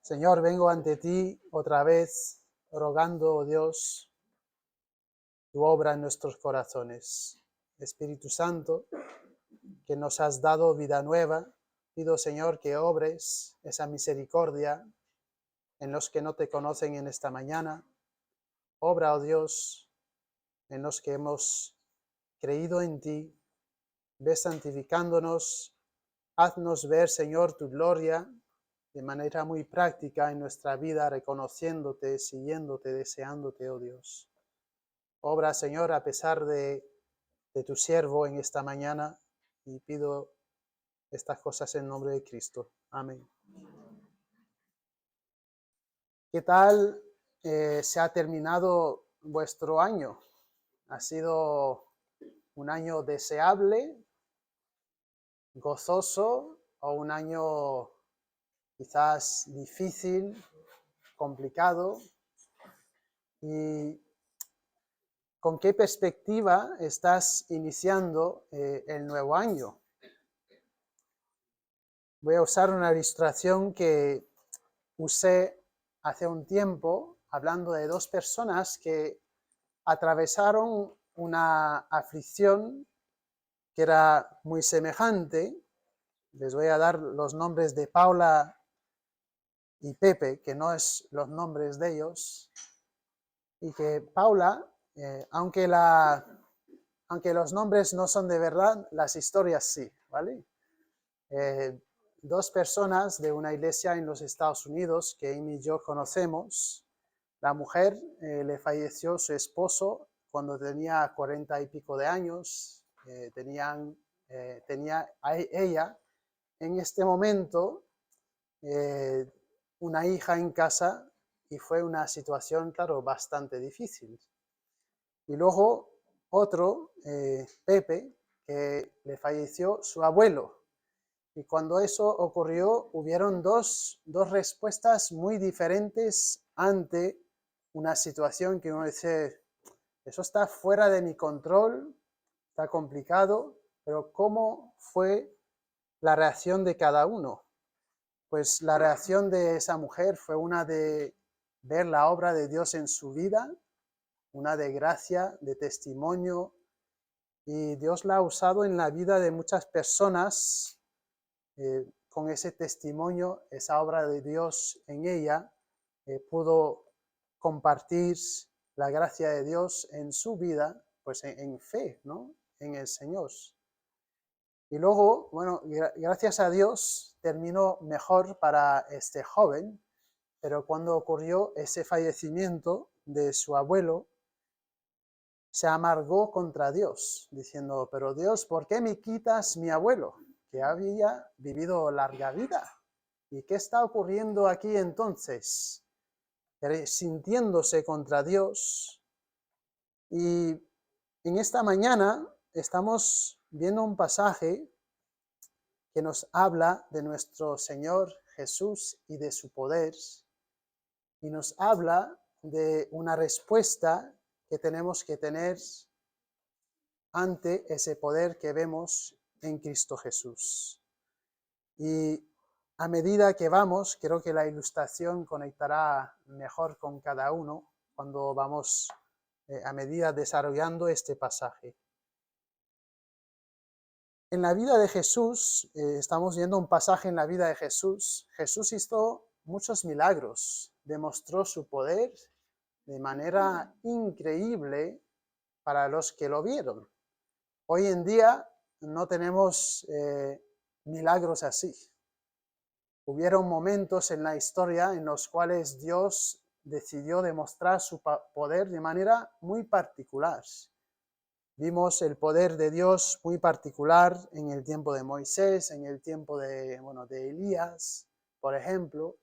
Señor, vengo ante ti otra vez, rogando, oh Dios, tu obra en nuestros corazones. Espíritu Santo, que nos has dado vida nueva, pido, Señor, que obres esa misericordia en los que no te conocen en esta mañana. Obra, oh Dios, en los que hemos creído en ti. Ve santificándonos, haznos ver, Señor, tu gloria de manera muy práctica en nuestra vida, reconociéndote, siguiéndote, deseándote, oh Dios. Obra, Señor, a pesar de tu siervo en esta mañana, y pido estas cosas en nombre de Cristo. Amén. ¿Qué tal se ha terminado vuestro año? ¿Ha sido un año deseable, gozoso, o un año quizás difícil, complicado? ¿Y con qué perspectiva estás iniciando el nuevo año? Voy a usar una ilustración que usé hace un tiempo, hablando de dos personas que atravesaron una aflicción que era muy semejante. Les voy a dar los nombres de Paula y Pepe, que no es los nombres de ellos, y que Paula, aunque los nombres no son de verdad, las historias sí, ¿vale? Dos personas de una iglesia en los Estados Unidos que Amy y yo conocemos. La mujer le falleció su esposo cuando tenía 40 y pico de años. Tenía ella en este momento una hija en casa y fue una situación, claro, bastante difícil. Y luego otro, Pepe, que le falleció su abuelo. Y cuando eso ocurrió, hubieron dos respuestas muy diferentes ante una situación que uno dice, eso está fuera de mi control, está complicado, pero ¿cómo fue la reacción de cada uno? Pues la reacción de esa mujer fue una de ver la obra de Dios en su vida, una de gracia, de testimonio, y Dios la ha usado en la vida de muchas personas con ese testimonio, esa obra de Dios en ella, pudo compartir la gracia de Dios en su vida, pues en fe, ¿no? En el Señor. Y luego, bueno, gracias a Dios terminó mejor para este joven, pero cuando ocurrió ese fallecimiento de su abuelo, se amargó contra Dios, diciendo, pero Dios, ¿por qué me quitas mi abuelo, que había vivido larga vida? ¿Y qué está ocurriendo aquí entonces? Sintiéndose contra Dios. Y en esta mañana estamos viendo un pasaje que nos habla de nuestro Señor Jesús y de su poder, y nos habla de una respuesta que tenemos que tener ante ese poder que vemos en Cristo Jesús. Y a medida que vamos, creo que la ilustración conectará mejor con cada uno cuando vamos a medida desarrollando este pasaje. En la vida de Jesús, estamos viendo un pasaje en la vida de Jesús. Jesús hizo muchos milagros, demostró su poder de manera increíble para los que lo vieron. Hoy en día no tenemos milagros así. Hubieron momentos en la historia en los cuales Dios decidió demostrar su poder de manera muy particular. Vimos el poder de Dios muy particular en el tiempo de Moisés, en el tiempo de Elías, por ejemplo,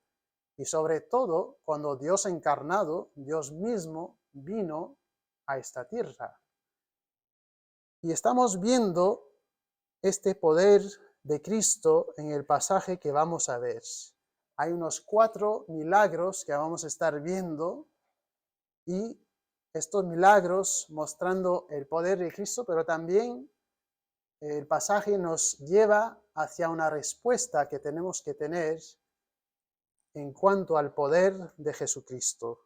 y sobre todo cuando Dios encarnado, Dios mismo, vino a esta tierra. Y estamos viendo este poder de Cristo en el pasaje que vamos a ver. Hay unos 4 milagros que vamos a estar viendo, y estos milagros mostrando el poder de Cristo, pero también el pasaje nos lleva hacia una respuesta que tenemos que tener en cuanto al poder de Jesucristo.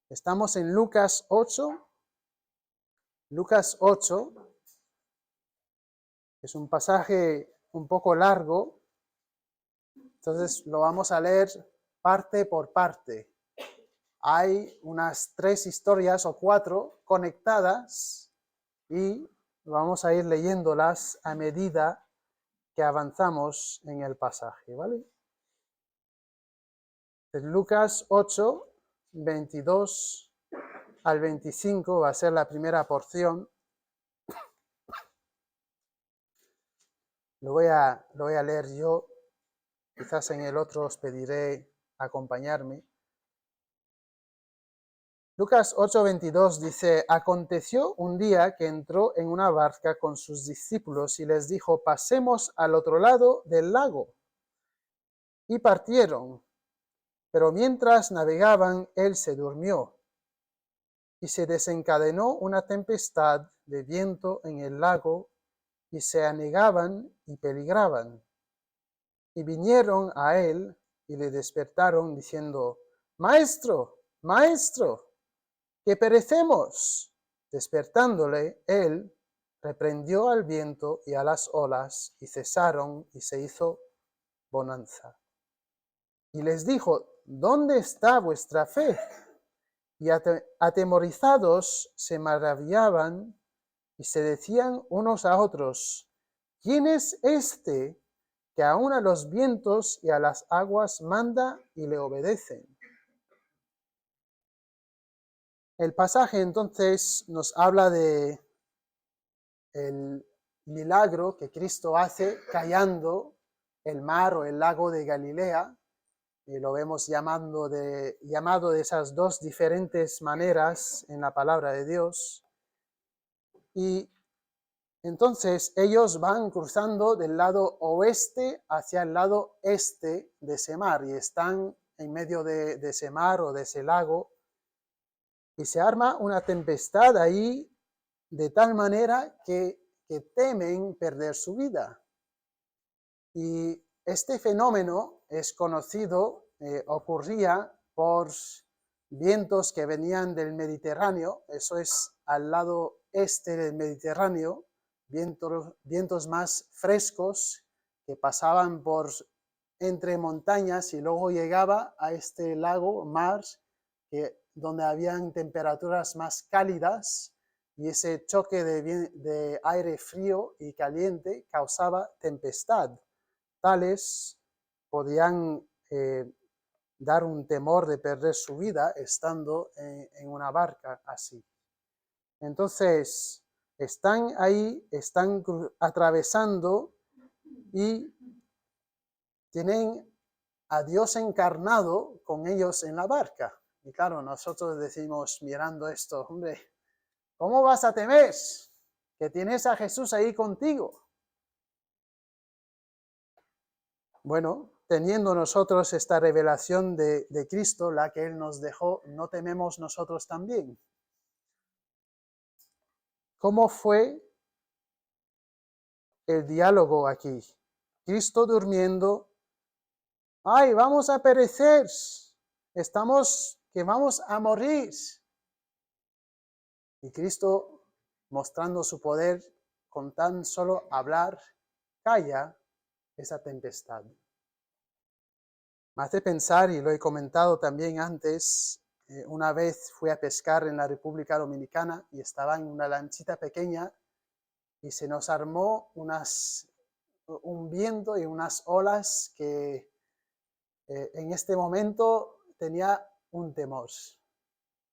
Estamos en Lucas 8. Lucas 8 es un pasaje un poco largo, entonces lo vamos a leer parte por parte. Hay unas 3 historias o 4 conectadas y vamos a ir leyéndolas a medida que avanzamos en el pasaje, ¿vale? En Lucas 8, 22 al 25 va a ser la primera porción. Lo voy a leer yo, quizás en el otro os pediré acompañarme. Lucas 8:22 dice: aconteció un día que entró en una barca con sus discípulos y les dijo: pasemos al otro lado del lago. Y partieron, pero mientras navegaban, él se durmió. Y se desencadenó una tempestad de viento en el lago, y se anegaban y peligraban. Y vinieron a él y le despertaron diciendo: Maestro, Maestro, que perecemos. Despertándole, él reprendió al viento y a las olas, y cesaron, y se hizo bonanza. Y les dijo: ¿dónde está vuestra fe? Y atemorizados se maravillaban y se decían unos a otros: ¿quién es este que aun a los vientos y a las aguas manda y le obedecen? El pasaje entonces nos habla de el milagro que Cristo hace callando el mar o el lago de Galilea, y lo vemos llamado de esas 2 diferentes maneras en la palabra de Dios. Y entonces ellos van cruzando del lado oeste hacia el lado este de ese mar y están en medio de ese mar o de ese lago, y se arma una tempestad ahí de tal manera que temen perder su vida. Y este fenómeno es conocido, ocurría por vientos que venían del Mediterráneo, eso es al lado este del Mediterráneo, vientos más frescos que pasaban por entre montañas y luego llegaba a este lago, mar, donde habían temperaturas más cálidas, y ese choque de aire frío y caliente causaba tempestad. Tales podían dar un temor de perder su vida estando en una barca así. Entonces, están ahí, están atravesando y tienen a Dios encarnado con ellos en la barca. Y claro, nosotros decimos mirando esto: hombre, ¿cómo vas a temer que tienes a Jesús ahí contigo? Bueno, teniendo nosotros esta revelación de Cristo, la que Él nos dejó, ¿no tememos nosotros también? ¿Cómo fue el diálogo aquí? Cristo durmiendo: ¡ay, vamos a perecer! Que vamos a morir. Y Cristo, mostrando su poder, con tan solo hablar, calla esa tempestad. Me hace pensar, y lo he comentado también antes, una vez fui a pescar en la República Dominicana y estaba en una lanchita pequeña y se nos armó un viento y unas olas que en este momento tenía un temor.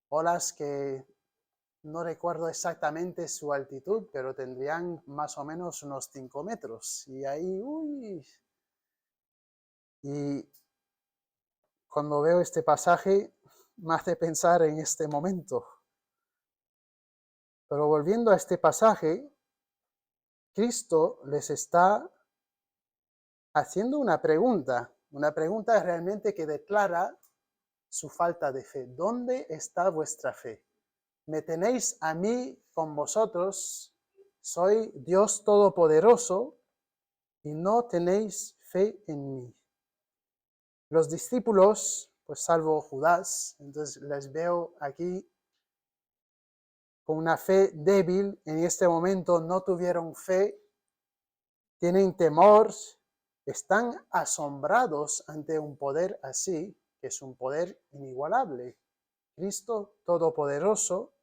Olas que no recuerdo exactamente su altitud, pero tendrían más o menos unos 5 metros. Y ahí, y cuando veo este pasaje, me hace pensar en este momento. Pero volviendo a este pasaje, Cristo les está haciendo una pregunta realmente que declara su falta de fe. ¿Dónde está vuestra fe? ¿Me tenéis a mí con vosotros? Soy Dios Todopoderoso y no tenéis fe en mí. Los discípulos, pues salvo Judas, entonces les veo aquí con una fe débil, en este momento no tuvieron fe, tienen temor, están asombrados ante un poder así, que es un poder inigualable. Cristo Todopoderoso.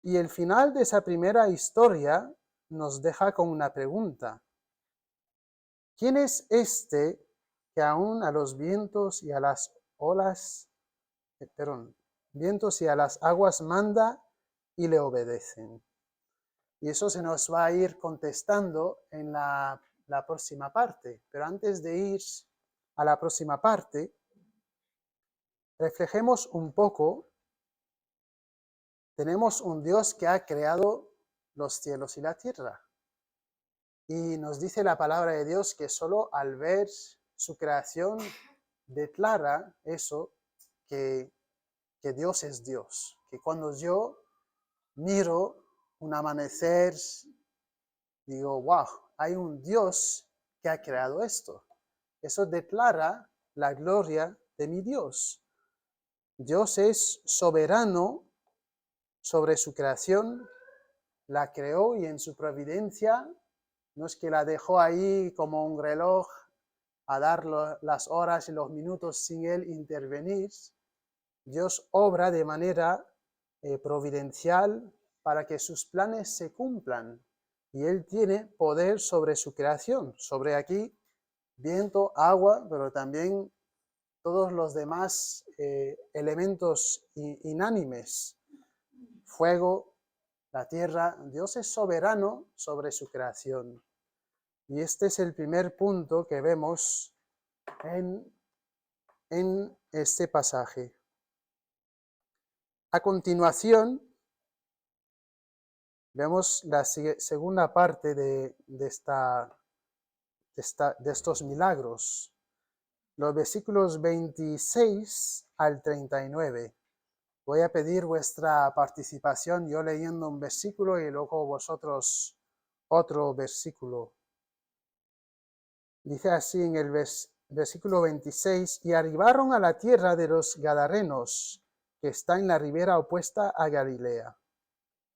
Y el final de esa primera historia nos deja con una pregunta. ¿Quién es este que aún a los vientos y a las olas, vientos y a las aguas manda y le obedecen? Y eso se nos va a ir contestando en la próxima parte. Pero antes de ir a la próxima parte, reflejemos un poco. Tenemos un Dios que ha creado los cielos y la tierra. Y nos dice la palabra de Dios que solo al ver su creación declara eso, que Dios es Dios. Que cuando yo miro un amanecer, digo, wow, hay un Dios que ha creado esto. Eso declara la gloria de mi Dios. Dios es soberano sobre su creación, la creó y en su providencia no es que la dejó ahí como un reloj a dar las horas y los minutos sin él intervenir. Dios obra de manera providencial para que sus planes se cumplan. Y él tiene poder sobre su creación, sobre aquí viento, agua, pero también todos los demás elementos inánimes, fuego, la tierra. Dios es soberano sobre su creación. Y este es el primer punto que vemos en este pasaje. A continuación, vemos la segunda parte de estos milagros, los versículos 26 al 39. Voy a pedir vuestra participación, yo leyendo un versículo y luego vosotros otro versículo. Dice así en el versículo 26, y arribaron a la tierra de los Gadarenos, que está en la ribera opuesta a Galilea.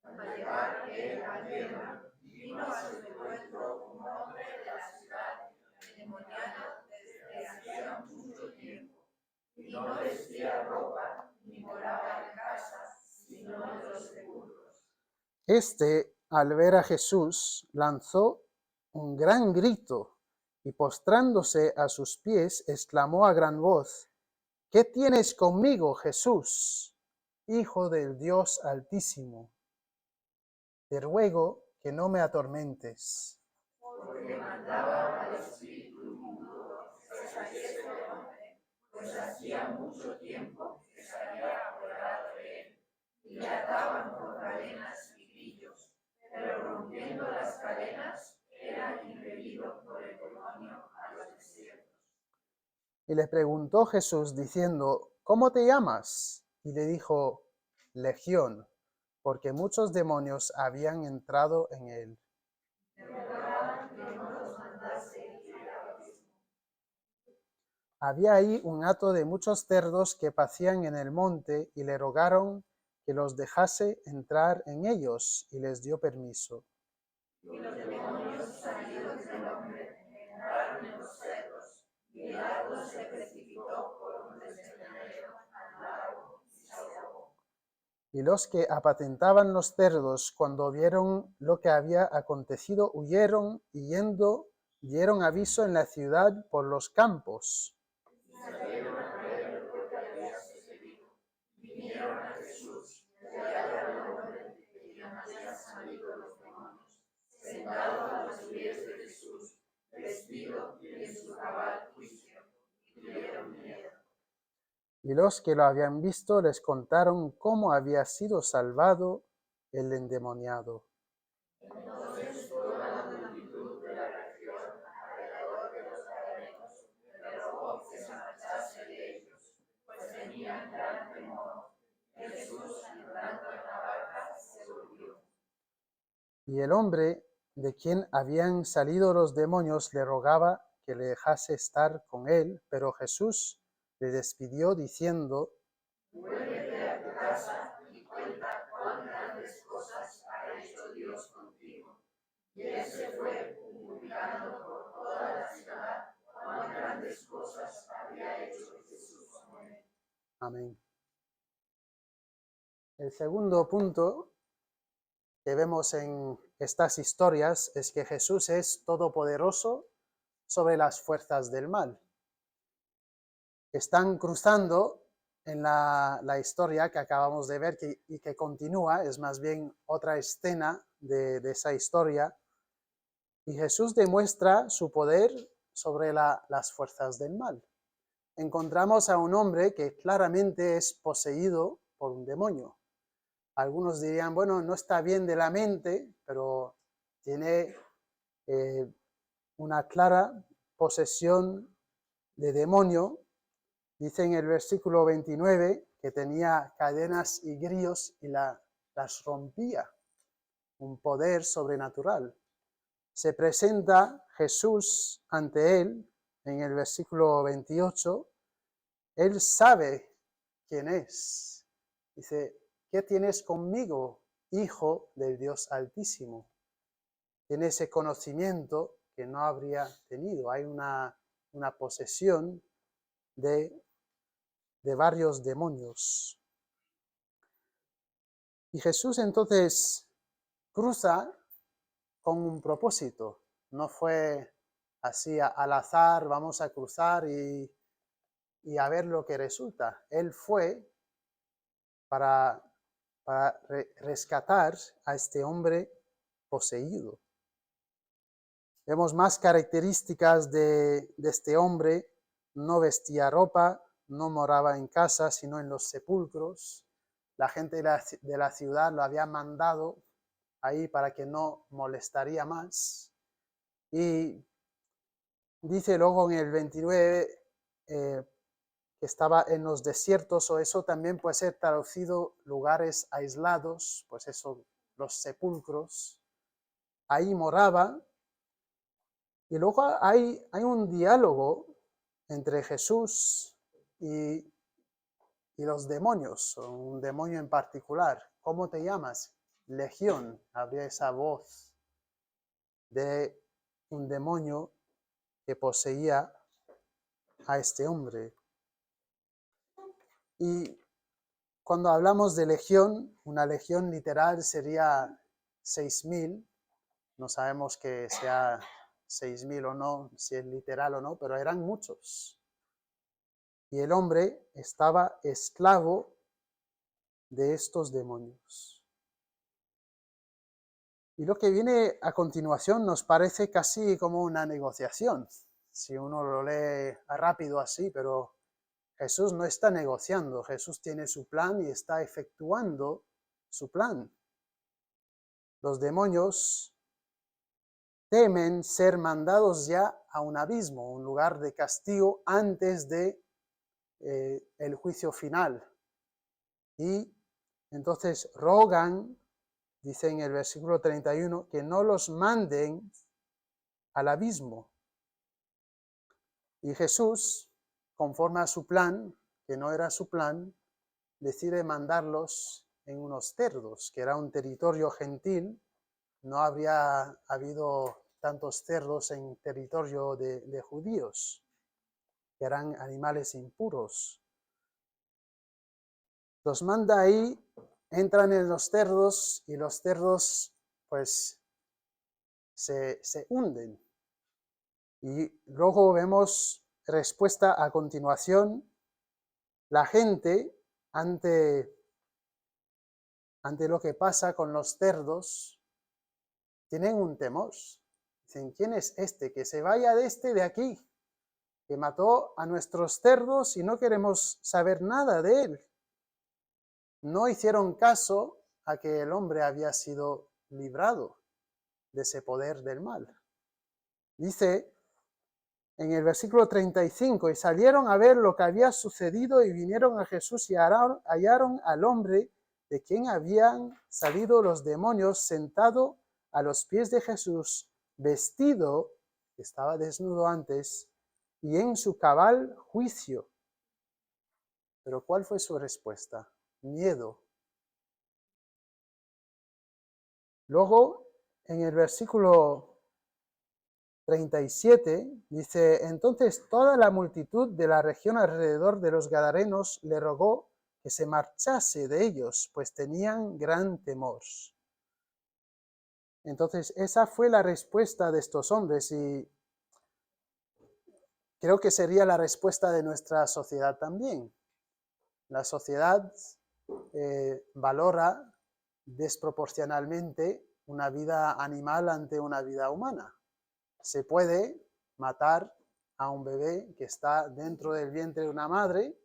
Al llegar él a tierra, vino a su encuentro un hombre de la ciudad, endemoniado desde hacía mucho tiempo, y no vestía ropa, ni moraba en casa, sino en los sepulcros. Este, al ver a Jesús, lanzó un gran grito, y postrándose a sus pies, exclamó a gran voz, ¿qué tienes conmigo, Jesús, Hijo del Dios Altísimo? Te ruego que no me atormentes. Porque mandaba al espíritu inmundo que saliese del hombre, pues hacía mucho tiempo que se había apoderado de él, y le ataban con cadenas y grillos, pero rompiendo las cadenas era impelido por el demonio a los desiertos. Y le preguntó Jesús diciendo, ¿cómo te llamas? Y le dijo, Legión, porque muchos demonios habían entrado en él. Había ahí un hato de muchos cerdos que pacían en el monte y le rogaron que los dejase entrar en ellos, y les dio permiso. Y los demonios salidos del hombre entraron en los cerdos, y el hato se precipitó por un despeñadero al lago y se ahogó. Y los que apacentaban los cerdos, cuando vieron lo que había acontecido, huyeron y yendo dieron aviso en la ciudad por los campos. Salieron a ver lo que había sucedido. Vinieron a Jesús, y hallaron al hombre de quien habían salido los demonios, sentado a los pies de Jesús, vestido y en su cabal juicio, y tuvieron miedo. Y los que lo habían visto les contaron cómo había sido salvado el endemoniado. Entonces toda la multitud de la región alrededor de los Gadarenos le rogó que se marchase de ellos, pues tenían gran temor. Jesús, entrando en la barca, se volvió. Y el hombre de quien habían salido los demonios le rogaba que le dejase estar con él, pero Jesús le despidió diciendo: Vuélvete a tu casa y cuenta cuán grandes cosas ha hecho Dios contigo. Y él se fue, publicando por toda la ciudad cuán grandes cosas había hecho Jesús con él. Amén. El segundo punto que vemos en estas historias es que Jesús es todopoderoso sobre las fuerzas del mal. Están cruzando en la historia que acabamos de ver y que continúa, es más bien otra escena de esa historia, y Jesús demuestra su poder sobre las fuerzas del mal. Encontramos a un hombre que claramente es poseído por un demonio. Algunos dirían, bueno, no está bien de la mente, pero tiene una clara posesión de demonio. Dice en el versículo 29 que tenía cadenas y grillos y las rompía. Un poder sobrenatural. Se presenta Jesús ante él en el versículo 28. Él sabe quién es. Dice: ¿qué tienes conmigo, Hijo del Dios Altísimo? Tiene ese conocimiento que no habría tenido. Hay una posesión de varios demonios. Y Jesús entonces cruza con un propósito. No fue así al azar, vamos a cruzar y a ver lo que resulta. Él fue para rescatar a este hombre poseído. Vemos más características de este hombre. No vestía ropa, no moraba en casa, sino en los sepulcros. La gente de la ciudad lo había mandado ahí para que no molestaría más. Y dice luego en el 29 que estaba en los desiertos, o eso también puede ser traducido lugares aislados, pues eso, los sepulcros. Ahí moraba. Y luego hay un diálogo entre Jesús y los demonios, o un demonio en particular. ¿Cómo te llamas? Legión. Habría esa voz de un demonio que poseía a este hombre. Y cuando hablamos de legión, una legión literal sería 6.000. No sabemos que sea 6.000 o no, si es literal o no, pero eran muchos. Y el hombre estaba esclavo de estos demonios. Y lo que viene a continuación nos parece casi como una negociación, si uno lo lee rápido así, pero Jesús no está negociando, Jesús tiene su plan y está efectuando su plan. Los demonios temen ser mandados ya a un abismo, un lugar de castigo antes de el juicio final. Y entonces rogan, dice en el versículo 31, que no los manden al abismo. Y Jesús, conforme a su plan, que no era su plan, decide mandarlos en unos cerdos, que era un territorio gentil. No habría habido tantos cerdos en territorio de judíos, que eran animales impuros. Los manda ahí, entran en los cerdos y los cerdos pues se hunden. Y luego vemos respuesta a continuación. La gente, ante lo que pasa con los cerdos, tienen un temor. Dicen: ¿quién es este? Que se vaya de aquí, que mató a nuestros cerdos y no queremos saber nada de él. No hicieron caso a que el hombre había sido librado de ese poder del mal. Dice en el versículo 35, y salieron a ver lo que había sucedido y vinieron a Jesús y hallaron al hombre de quien habían salido los demonios sentado a los pies de Jesús, vestido estaba desnudo antes y en su cabal juicio. Pero ¿cuál fue su respuesta? Miedo. Luego, en el versículo 37, dice, entonces toda la multitud de la región alrededor de los Gadarenos le rogó que se marchase de ellos, pues tenían gran temor. Entonces, esa fue la respuesta de estos hombres y creo que sería la respuesta de nuestra sociedad también. La sociedad valora desproporcionalmente una vida animal ante una vida humana. Se puede matar a un bebé que está dentro del vientre de una madre,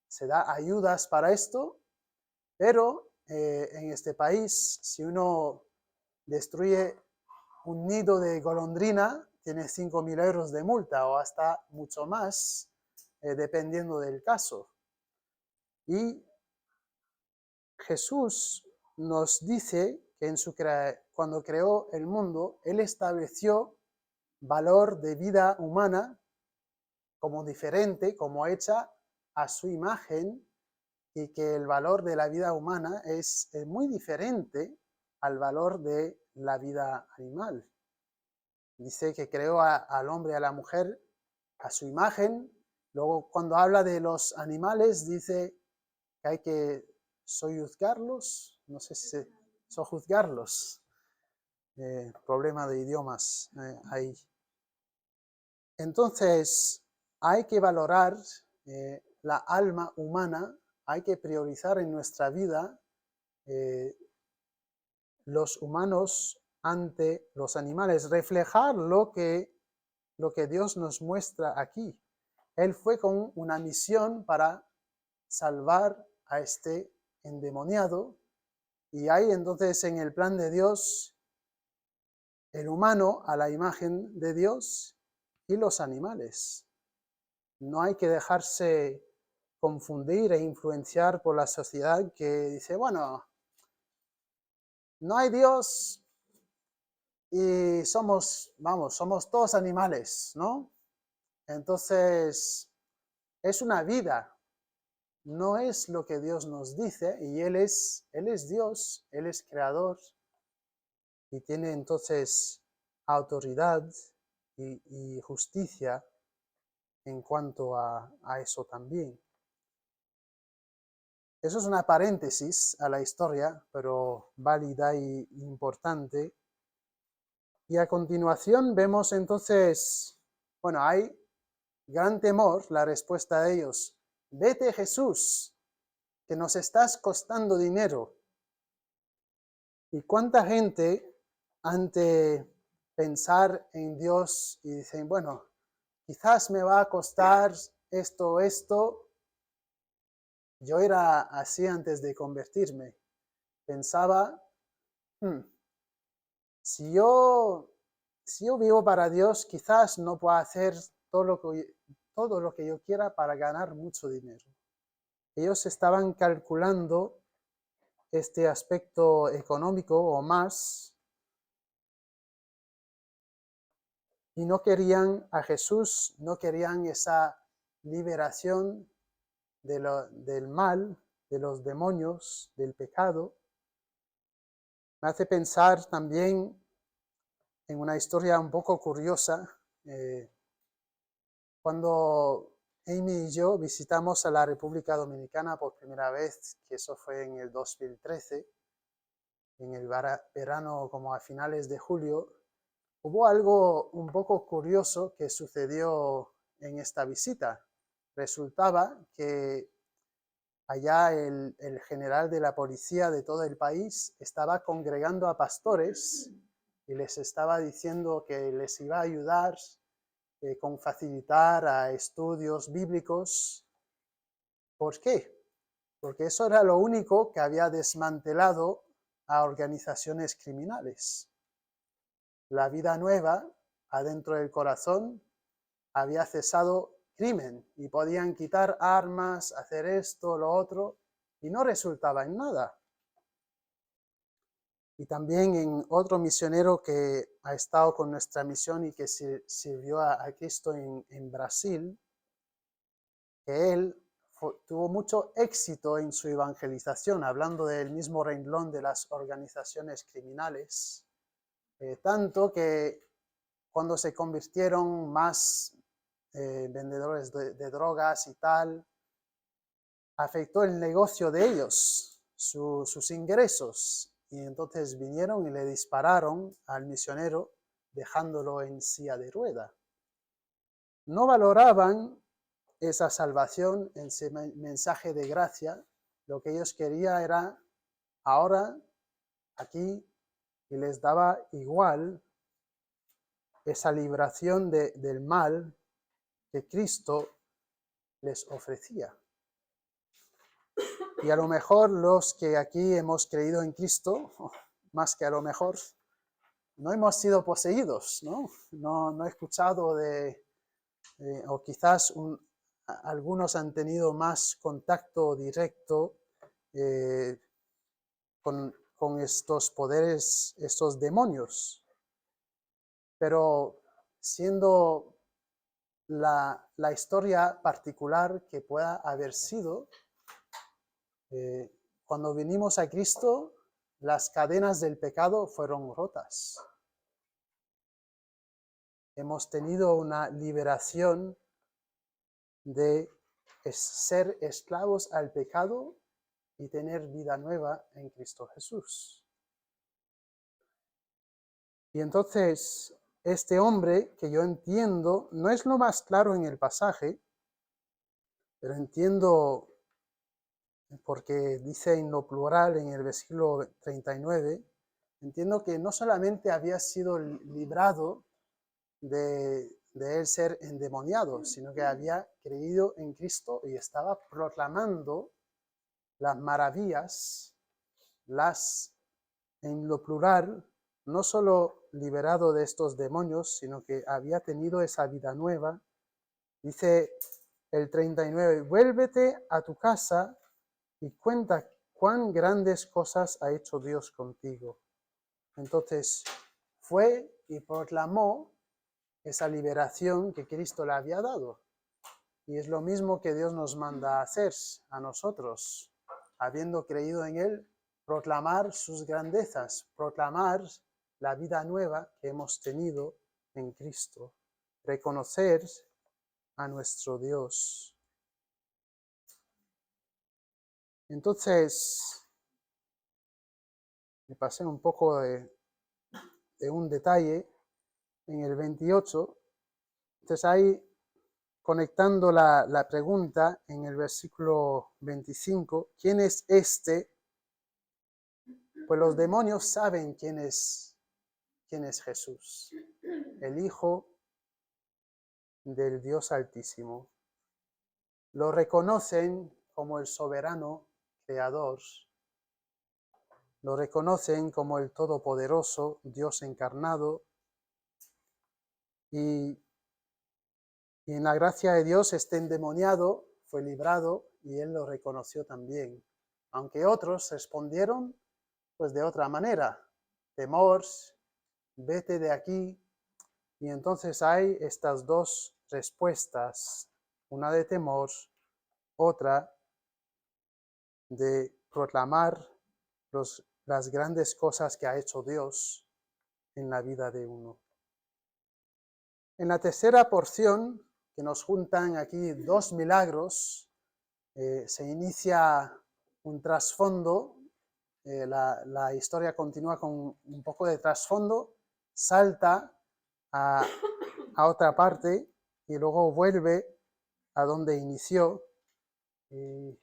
se da ayudas para esto, pero en este país, si uno destruye un nido de golondrina, tiene 5.000 euros de multa o hasta mucho más, dependiendo del caso. Y Jesús nos dice que cuando creó el mundo, Él estableció valor de vida humana como diferente, como hecha a su imagen, y que el valor de la vida humana es muy diferente al valor de la vida animal. Dice que creó al hombre y a la mujer a su imagen. Luego, cuando habla de los animales, dice que hay que sojuzgarlos, no sé si se sojuzgarlos, problema de idiomas ahí. Entonces, hay que valorar la alma humana, hay que priorizar en nuestra vida los humanos ante los animales, reflejar lo que Dios nos muestra aquí. Él fue con una misión para salvar a este endemoniado y hay entonces en el plan de Dios el humano a la imagen de Dios y los animales. No hay que dejarse confundir e influenciar por la sociedad que dice, bueno, no hay Dios y somos todos animales, ¿no? Entonces, es una vida, no es lo que Dios nos dice, y Él es Dios, Él es creador, y tiene entonces autoridad y justicia en cuanto a eso también. Eso es una paréntesis a la historia, pero válida y importante. Y a continuación vemos entonces, bueno, hay gran temor, la respuesta de ellos, vete Jesús, que nos estás costando dinero. ¿Y cuánta gente ante pensar en Dios y dicen, bueno, quizás me va a costar esto? Yo era así antes de convertirme. Pensaba, si yo vivo para Dios, quizás no pueda hacer todo lo que yo quiera para ganar mucho dinero. Ellos estaban calculando este aspecto económico o más y no querían a Jesús, no querían esa liberación del mal, de los demonios, del pecado. Me hace pensar también en una historia un poco curiosa. Cuando Amy y yo visitamos a la República Dominicana por primera vez, que eso fue en el 2013, en el verano como a finales de julio, hubo algo un poco curioso que sucedió en esta visita. Resultaba que allá el general de la policía de todo el país estaba congregando a pastores y les estaba diciendo que les iba a ayudar con facilitar a estudios bíblicos. ¿Por qué? Porque eso era lo único que había desmantelado a organizaciones criminales. La vida nueva, adentro del corazón, había cesado crimen y podían quitar armas, hacer esto, lo otro, y no resultaba en nada. Y también en otro misionero que ha estado con nuestra misión y que sirvió a Cristo en Brasil, que él tuvo mucho éxito en su evangelización, hablando del mismo renglón de las organizaciones criminales, tanto que cuando se convirtieron más vendedores de drogas y tal, afectó el negocio de ellos, sus ingresos, y entonces vinieron y le dispararon al misionero dejándolo en silla de rueda. No valoraban esa salvación, ese mensaje de gracia. Lo que ellos querían era ahora, aquí, y les daba igual esa liberación del mal que Cristo les ofrecía. Y a lo mejor los que aquí hemos creído en Cristo, más que a lo mejor, no hemos sido poseídos, ¿no? No he escuchado o quizás algunos han tenido más contacto directo con estos poderes, estos demonios. Pero siendo la historia particular que pueda haber sido, cuando vinimos a Cristo, las cadenas del pecado fueron rotas. Hemos tenido una liberación de ser esclavos al pecado y tener vida nueva en Cristo Jesús. Y entonces, este hombre, que yo entiendo, no es lo más claro en el pasaje, pero entiendo porque dice en lo plural en el versículo 39, entiendo que no solamente había sido librado de él ser endemoniado, sino que había creído en Cristo y estaba proclamando las maravillas, en lo plural, no solo liberado de estos demonios, sino que había tenido esa vida nueva. Dice el 39, vuélvete a tu casa y cuenta cuán grandes cosas ha hecho Dios contigo. Entonces fue y proclamó esa liberación que Cristo le había dado. Y es lo mismo que Dios nos manda a hacer a nosotros, habiendo creído en Él, proclamar sus grandezas, proclamar la vida nueva que hemos tenido en Cristo, reconocer a nuestro Dios. Entonces, me pasé un poco de un detalle en el 28. Entonces ahí, conectando la pregunta en el versículo 25, ¿quién es este? Pues los demonios saben quién es Jesús, el Hijo del Dios Altísimo. Lo reconocen como el soberano creador. Lo reconocen como el todopoderoso Dios encarnado. Y en la gracia de Dios este endemoniado fue librado y él lo reconoció también. Aunque otros respondieron pues de otra manera. Temor, vete de aquí. Y entonces hay estas dos respuestas, una de temor, otra de proclamar las grandes cosas que ha hecho Dios en la vida de uno. En la tercera porción, que nos juntan aquí dos milagros, se inicia un trasfondo, la historia continúa con un poco de trasfondo, salta a otra parte y luego vuelve a donde inició. Y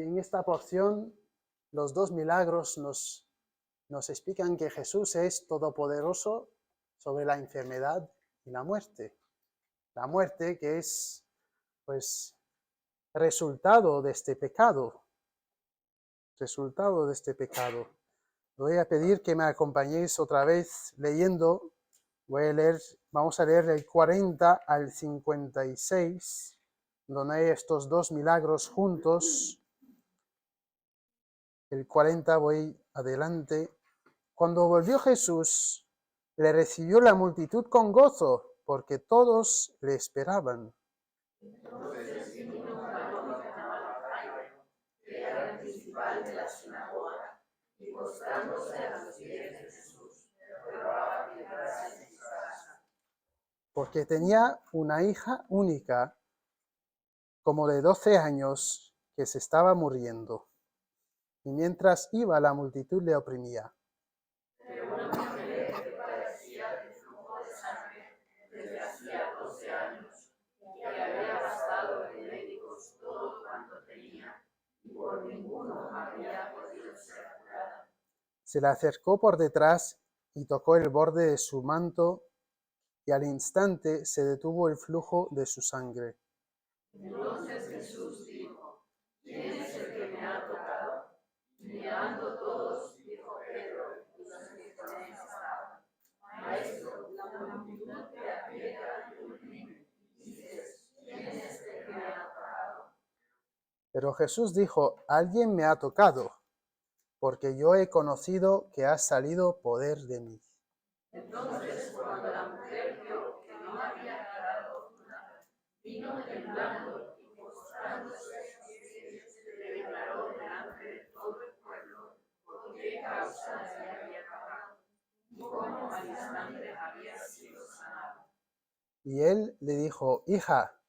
en esta porción los dos milagros nos explican que Jesús es todopoderoso sobre la enfermedad y la muerte. La muerte que es pues resultado de este pecado. Resultado de este pecado. Voy a pedir que me acompañéis otra vez leyendo. Vamos a leer el 40 al 56, donde hay estos dos milagros juntos. El 40 voy adelante. Cuando volvió Jesús, le recibió la multitud con gozo, porque todos le esperaban. Entonces vino un varón llamado Jairo, que era el principal de la sinagoga, y postrándose a los pies de Jesús, le rogaba que entrase en su casa. Porque tenía una hija única, como de 12 años, que se estaba muriendo. Y mientras iba, la multitud le oprimía. Pero una mujer que padecía de flujo de sangre desde hacía 12 años, y que había gastado en médicos todo cuanto tenía, y por ninguno había podido ser curada. Se le acercó por detrás y tocó el borde de su manto, y al instante se detuvo el flujo de su sangre. Entonces Jesús dijo: ¿Quién es el que me ha tocado? Y mirando todos, dijo Pedro y los que con él estaban: Maestro, la multitud te aprieta y oprime. Dices: ¿Quién es el que me ha tocado? Pero Jesús dijo: Alguien me ha tocado, porque yo he conocido que ha salido poder de mí. Entonces, cuando la mujer vio que no había quedado nada, vino temblando y postrándose a sus pies, le declaró delante de todo el pueblo por qué causa le había tocado y cómo al instante había sido sanado. Y él le dijo: Hija,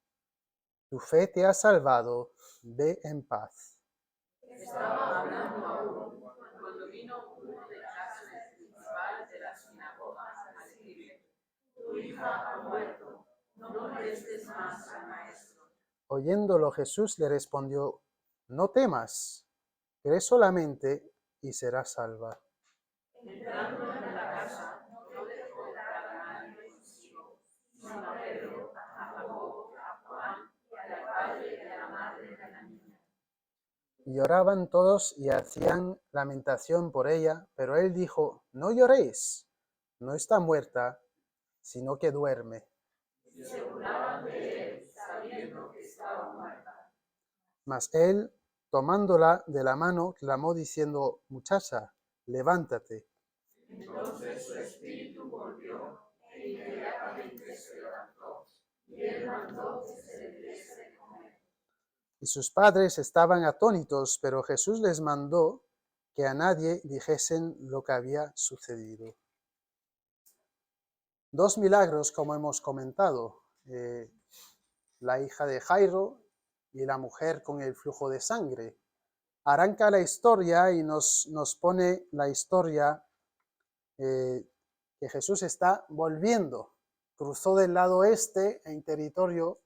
tu fe te ha salvado, ve en paz. Estaba hablando aún cuando vino uno de casa del principal de la sinagoga a decirle: Tu hija ha muerto, no molestes más al maestro. Oyéndolo, Jesús le respondió: No temas, cree solamente y serás salva. Entrando en la casa, no dejó entrar a nadie consigo, sino a Pedro, a Jacobo, a Juan y al padre y a la madre de la niña. Y lloraban todos y hacían lamentación por ella, pero él dijo: No lloréis, no está muerta, sino que duerme. Y se burlaban de él, sabiendo que estaba muerta. Mas él, tomándola de la mano, clamó diciendo: Muchacha, levántate. Entonces su espíritu volvió e inmediatamente se levantó, y él mandó que se le diese de comer. Y sus padres estaban atónitos, pero Jesús les mandó que a nadie dijesen lo que había sucedido. Dos milagros, como hemos comentado, la hija de Jairo y la mujer con el flujo de sangre. Arranca la historia y nos pone la historia que Jesús está volviendo. Cruzó del lado este en territorio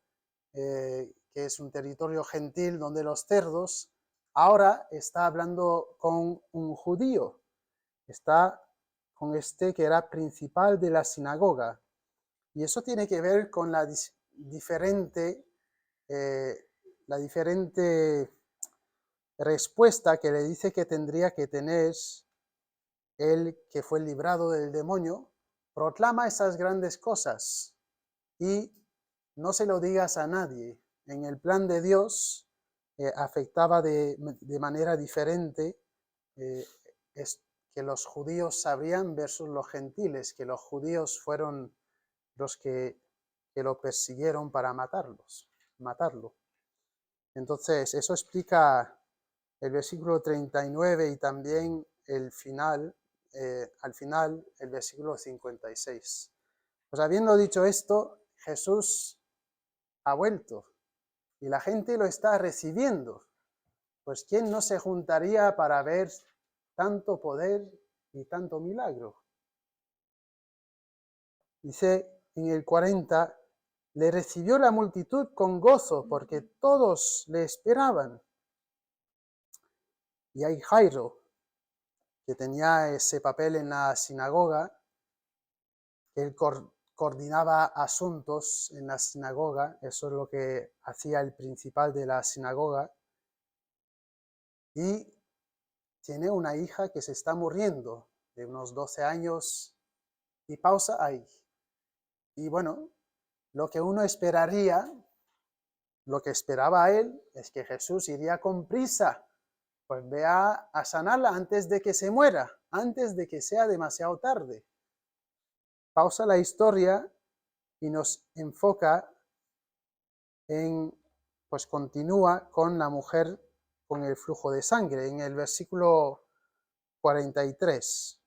que es un territorio gentil donde los cerdos. Ahora está hablando con un judío. Está con este que era principal de la sinagoga. Y eso tiene que ver con eh, la diferente respuesta que le dice que tendría que tener él que fue librado del demonio. Proclama esas grandes cosas y no se lo digas a nadie. En el plan de Dios afectaba de manera diferente es que los judíos sabrían versus los gentiles, que los judíos fueron los que lo persiguieron para matarlo. Entonces, eso explica el versículo 39 y también el final, al final, el versículo 56. Pues habiendo dicho esto, Jesús ha vuelto y la gente lo está recibiendo. Pues ¿quién no se juntaría para ver tanto poder y tanto milagro? Dice en el 40, le recibió la multitud con gozo porque todos le esperaban. Y hay Jairo, que tenía ese papel en la sinagoga, que él coordinaba asuntos en la sinagoga, eso es lo que hacía el principal de la sinagoga, y tiene una hija que se está muriendo, de unos 12 años, y pausa ahí. Y bueno, lo que uno esperaría, lo que esperaba él, es que Jesús iría con prisa pues ve a sanarla antes de que se muera, antes de que sea demasiado tarde. Pausa la historia y nos enfoca pues continúa con la mujer con el flujo de sangre, en el versículo 43.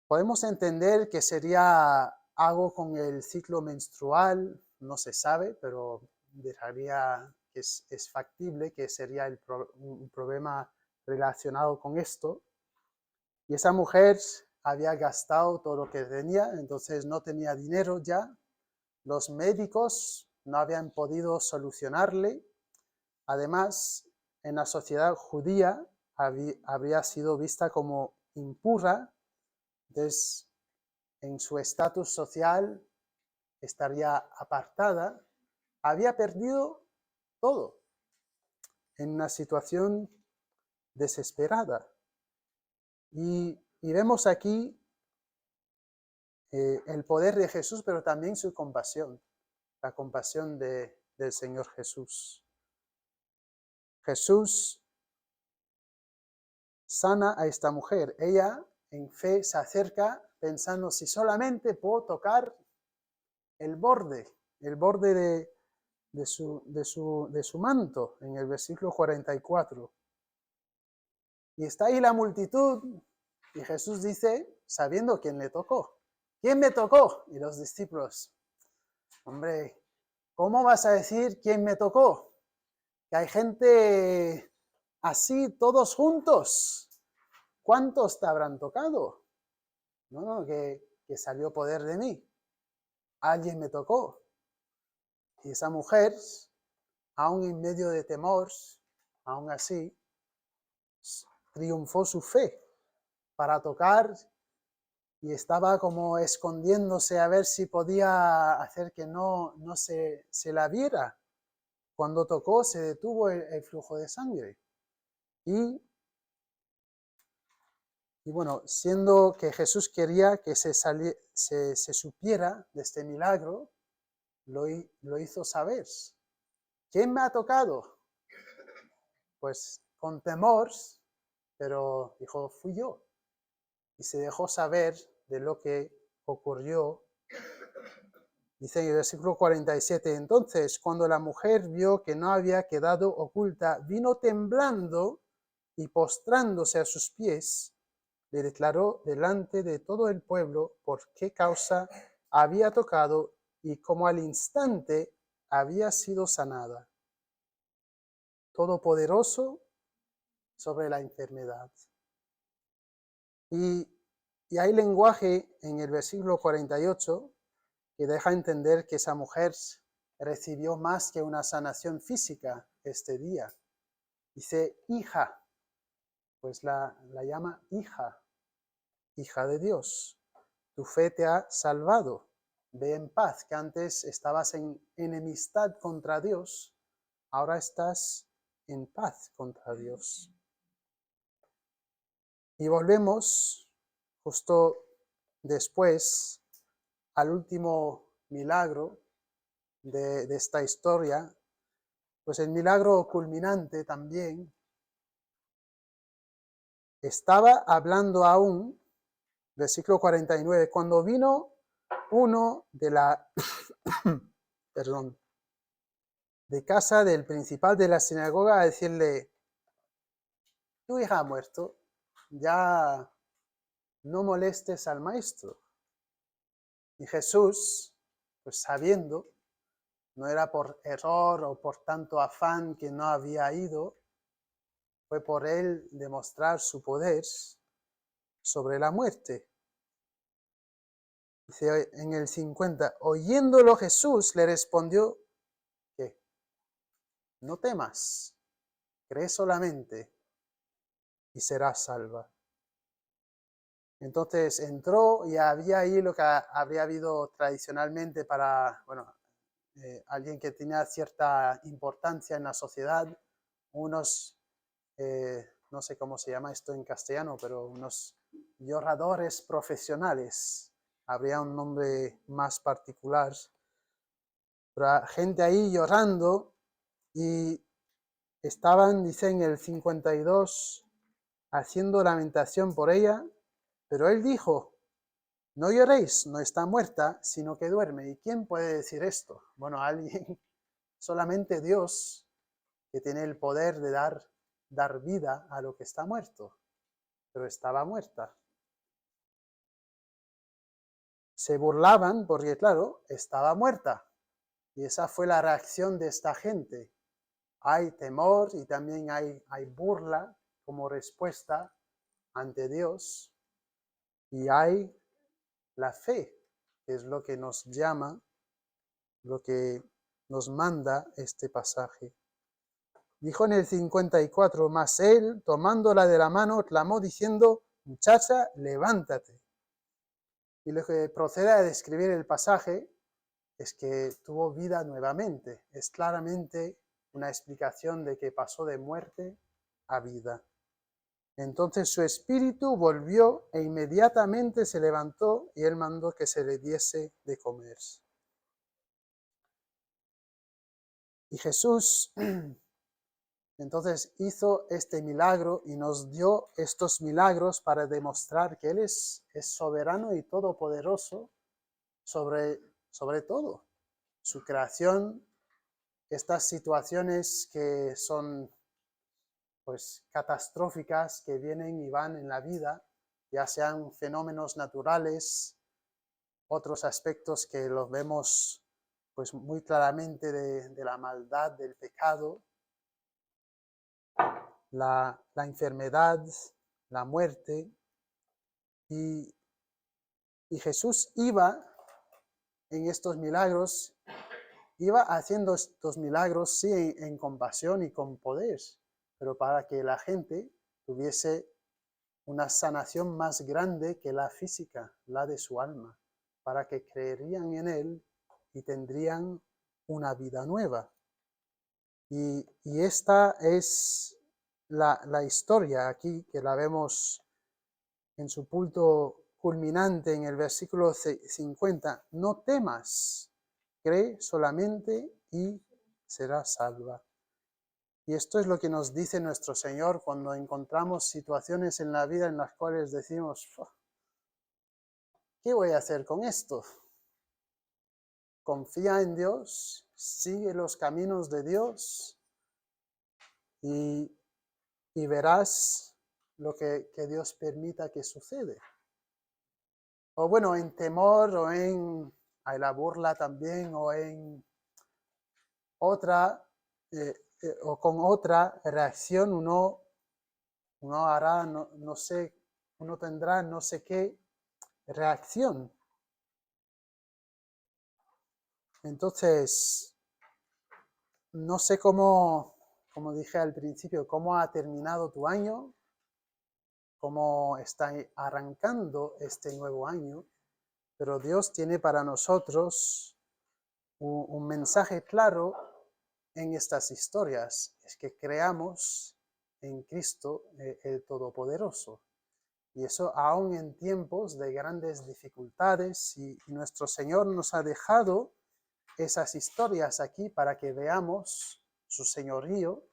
Podemos entender que sería algo con el ciclo menstrual, no se sabe, pero dejaría que es factible que sería un problema relacionado con esto. Y esa mujer había gastado todo lo que tenía, entonces no tenía dinero ya. Los médicos no habían podido solucionarle. Además, en la sociedad judía habría sido vista como impura, entonces en su estatus social estaría apartada, había perdido todo en una situación desesperada. Y vemos aquí el poder de Jesús, pero también su compasión, la compasión del Señor Jesús. Jesús sana a esta mujer. Ella, en fe, se acerca pensando si solamente puedo tocar el borde de su manto, en el versículo 44. Y está ahí la multitud, y Jesús dice, sabiendo quién le tocó. ¿Quién me tocó? Y los discípulos, hombre, ¿cómo vas a decir quién me tocó? Que hay gente así, todos juntos. ¿Cuántos te habrán tocado? No, que salió poder de mí. Alguien me tocó. Y esa mujer, aún en medio de temor, aún así, triunfó su fe para tocar y estaba como escondiéndose a ver si podía hacer que no se la viera. Cuando tocó se detuvo el flujo de sangre. Y bueno, siendo que Jesús quería que se supiera de este milagro, lo hizo saber. ¿Quién me ha tocado? Pues con temor, pero dijo, fui yo. Y se dejó saber de lo que ocurrió. Dice en el versículo 47, entonces cuando la mujer vio que no había quedado oculta, vino temblando y postrándose a sus pies, le declaró delante de todo el pueblo por qué causa había tocado y cómo al instante había sido sanada. Todopoderoso sobre la enfermedad. Y hay lenguaje en el versículo 48 que deja entender que esa mujer recibió más que una sanación física este día. Dice hija, pues la llama hija, hija de Dios. Tu fe te ha salvado. Ve en paz, que antes estabas en enemistad contra Dios, ahora estás en paz contra Dios. Y volvemos justo después al último milagro de esta historia, pues el milagro culminante también. Estaba hablando aún, versículo 49, cuando vino uno de la, perdón, de casa del principal de la sinagoga a decirle, tu hija ha muerto, ya no molestes al maestro. Y Jesús, pues sabiendo, no era por error o por tanto afán que no había ido, fue por él demostrar su poder sobre la muerte. Dice en el 50, oyéndolo Jesús le respondió, ¿qué? No temas, cree solamente y serás salva. Entonces entró y había ahí lo que habría habido tradicionalmente para, bueno, alguien que tenía cierta importancia en la sociedad, unos, no sé cómo se llama esto en castellano, pero unos lloradores profesionales, habría un nombre más particular, pero gente ahí llorando y estaban, dice en el 52, haciendo lamentación por ella, pero él dijo, no lloréis, no está muerta, sino que duerme. ¿Y quién puede decir esto? Bueno, alguien, solamente Dios, que tiene el poder de dar vida a lo que está muerto, pero estaba muerta. Se burlaban porque, claro, estaba muerta. Y esa fue la reacción de esta gente. Hay temor y también hay burla como respuesta ante Dios. Y hay la fe, que es lo que nos llama, lo que nos manda este pasaje. Dijo en el 54, mas él, tomándola de la mano, clamó diciendo, muchacha, levántate. Y lo que procede a describir el pasaje es que tuvo vida nuevamente. Es claramente una explicación de que pasó de muerte a vida. Entonces su espíritu volvió e inmediatamente se levantó y él mandó que se le diese de comer. Y Jesús entonces hizo este milagro y nos dio estos milagros para demostrar que Él es soberano y todopoderoso sobre todo. Su creación, estas situaciones que son pues catastróficas, que vienen y van en la vida, ya sean fenómenos naturales, otros aspectos que los vemos pues muy claramente de la maldad, del pecado, la enfermedad, la muerte, y Jesús iba en estos milagros, iba haciendo estos milagros, sí, en compasión y con poder, pero para que la gente tuviese una sanación más grande que la física, la de su alma, para que creerían en Él y tendrían una vida nueva. Y esta es la historia aquí, que la vemos en su punto culminante en el versículo 50. No temas, cree solamente y serás salva. Y esto es lo que nos dice nuestro Señor cuando encontramos situaciones en la vida en las cuales decimos, ¿qué voy a hacer con esto? Confía en Dios, sigue los caminos de Dios y verás lo que Dios permita que sucede. O bueno, en temor o en la burla también, o en otra, o con otra reacción uno hará, no sé, uno tendrá no sé qué reacción. Entonces, no sé cómo, como dije al principio, cómo ha terminado tu año, cómo está arrancando este nuevo año, pero Dios tiene para nosotros un mensaje claro en estas historias, es que creamos en Cristo el Todopoderoso. Y eso aún en tiempos de grandes dificultades, y nuestro Señor nos ha dejado esas historias aquí para que veamos su señorío,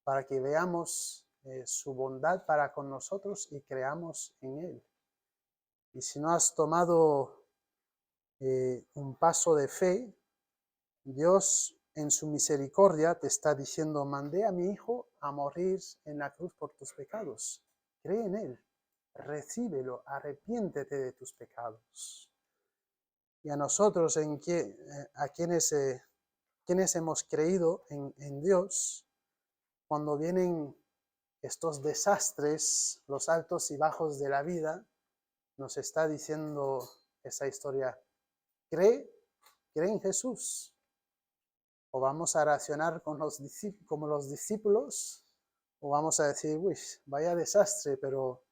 para que veamos su bondad para con nosotros y creamos en Él. Y si no has tomado un paso de fe, Dios en su misericordia te está diciendo, mandé a mi Hijo a morir en la cruz por tus pecados. Cree en Él, recíbelo, arrepiéntete de tus pecados. Y a nosotros, a quienes hemos creído en Dios, cuando vienen estos desastres, los altos y bajos de la vida, nos está diciendo esa historia, cree en Jesús. O vamos a reaccionar como los discípulos, o vamos a decir, uy, vaya desastre, pero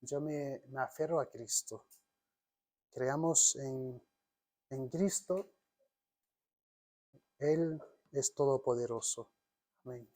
yo me aferro a Cristo. Creamos en Cristo, Él es todopoderoso. Amén.